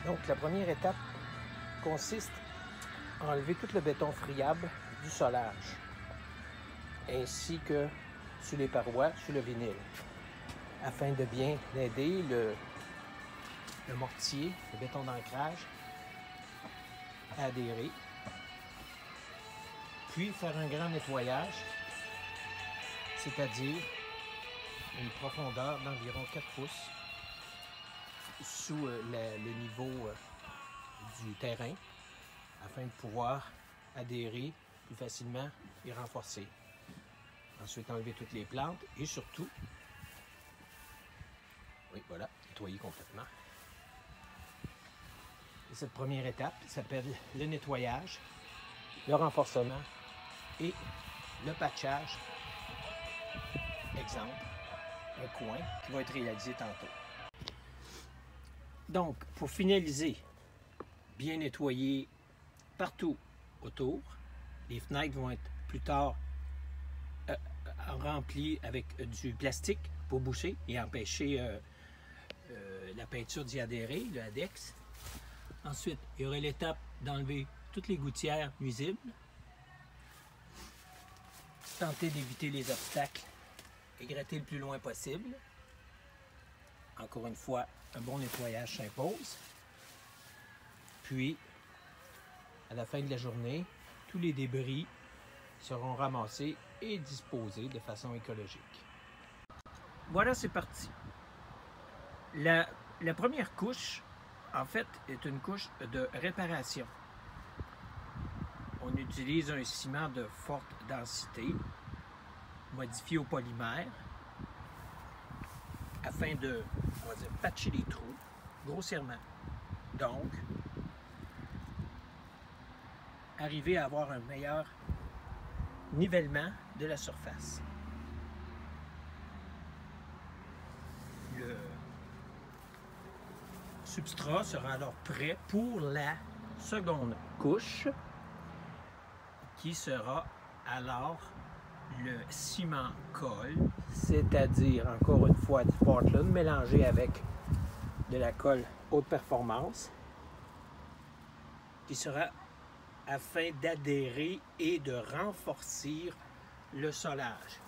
Donc, la première étape consiste à enlever tout le béton friable du solage, ainsi que sur les parois, sur le vinyle, afin de bien aider le mortier, le béton d'ancrage, à adhérer. Puis faire un grand nettoyage, c'est-à-dire une profondeur d'environ 4 pouces sous le niveau du terrain, afin de pouvoir adhérer plus facilement et renforcer. Ensuite, enlever toutes les plantes et surtout, oui, voilà, nettoyer complètement. Et cette première étape s'appelle le nettoyage, le renforcement et le patchage. Exemple, un coin qui va être réalisé tantôt. Donc, pour finaliser, bien nettoyer partout autour. Les fenêtres vont être plus tard remplies avec du plastique pour boucher et empêcher la peinture d'y adhérer, le latex. Ensuite, il y aurait l'étape d'enlever toutes les gouttières nuisibles. Tenter d'éviter les obstacles et gratter le plus loin possible. Encore une fois, un bon nettoyage s'impose. Puis, à la fin de la journée, tous les débris seront ramassés et disposés de façon écologique. Voilà, c'est parti. La première couche, en fait, est une couche de réparation. On utilise un ciment de forte densité, modifié au polymère, afin de, on va dire, patcher les trous, grossièrement. Donc, arriver à avoir un meilleur nivellement de la surface. Le substrat sera alors prêt pour la seconde couche, qui sera alors le ciment colle, c'est-à-dire encore une fois du Portland mélangé avec de la colle haute performance, qui sera afin d'adhérer et de renforcer le solage,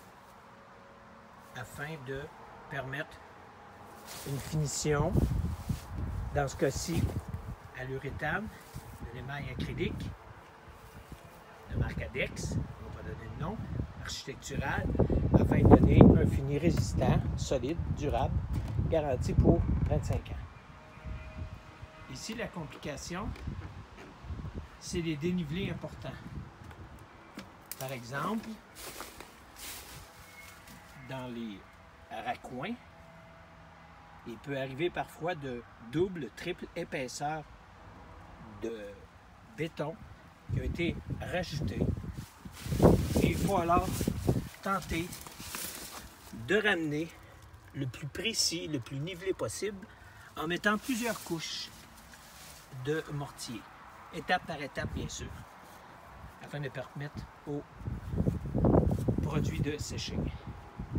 afin de permettre une finition, dans ce cas-ci à l'uréthane, de l'émail acrylique, de marque Adex, on va pas donner de nom, architectural, afin de donner un fini résistant, solide, durable, garanti pour 25 ans. Ici, la complication, c'est les dénivelés importants. Par exemple, dans les raccoins, il peut arriver parfois de double, triple épaisseur de béton qui a été rajouté. Et il faut alors tenter de ramener le plus précis, le plus nivelé possible en mettant plusieurs couches de mortier, étape par étape bien sûr, afin de permettre au produit de sécher.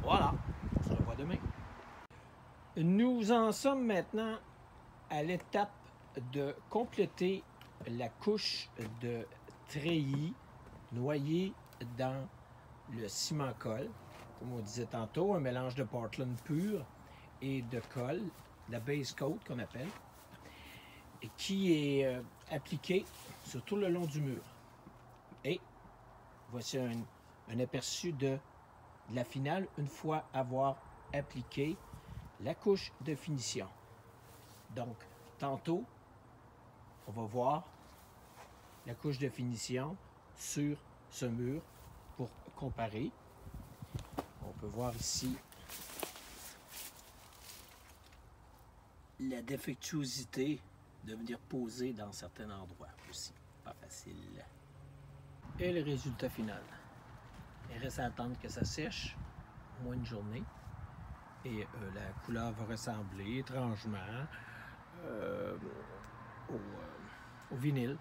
Voilà, on se revoit demain. Nous en sommes maintenant à l'étape de compléter la couche de treillis noyée dans le ciment colle. Comme on disait tantôt, un mélange de Portland pur et de colle, la base coat qu'on appelle, et qui est appliqué sur tout le long du mur. Et voici un aperçu de la finale une fois avoir appliqué la couche de finition. Donc, tantôt, on va voir la couche de finition sur ce mur pour comparer. On peut voir ici la défectuosité de venir poser dans certains endroits aussi. Pas facile. Et le résultat final. Il reste à attendre que ça sèche, au moins une journée. Et la couleur va ressembler étrangement au vinyle.